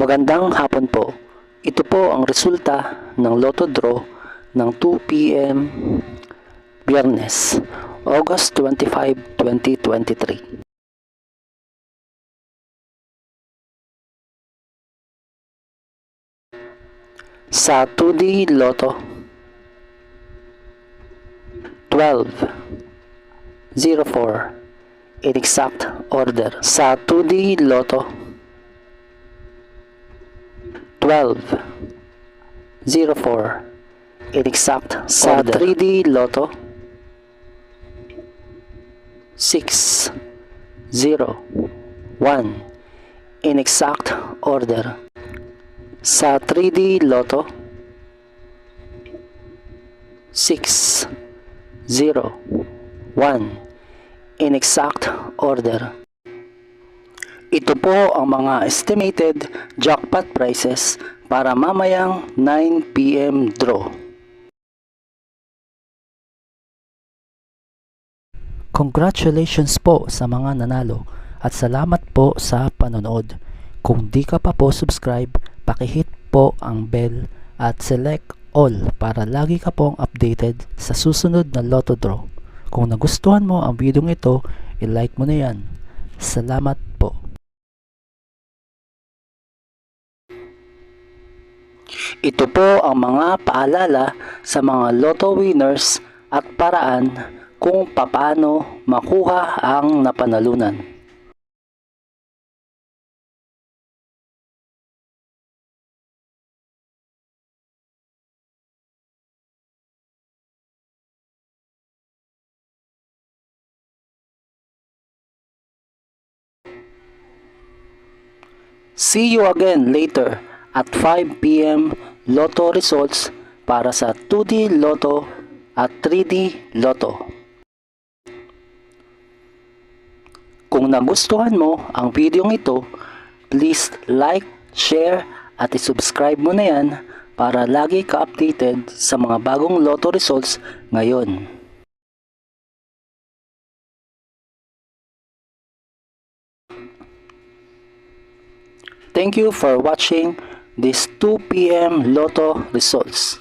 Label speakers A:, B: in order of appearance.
A: Magandang hapon po. Ito po ang resulta ng Lotto Draw ng 2 p.m. Biyernes, August 25, 2023. Sa 2D Lotto, 12, 04, in exact order. Sa 2D Lotto, 12, 04, in exact order. Sa 3D Lotto, 6, 0, 1, in exact order. Sa 3D Lotto, 6, 0, 1, in exact order. Ito po ang mga estimated jackpot prices para mamayang 9 p.m. draw.
B: Congratulations po sa mga nanalo at salamat po sa panonood. Kung di ka pa po subscribe, pakihit po ang bell at select all para lagi ka pong updated sa susunod na Lotto Draw. Kung nagustuhan mo ang video ito, i-like mo na yan. Salamat po.
A: Ito po ang mga paalala sa mga Lotto winners at paraan kung paano makuha ang napanalunan. See you again later at 5 p.m. Lotto results para sa 2D Lotto at 3D Lotto. Kung nagustuhan mo ang video ito, please like, share at isubscribe mo na yan para lagi ka updated sa mga bagong Lotto results ngayon. Thank you for watching this 2 p.m. Lotto results.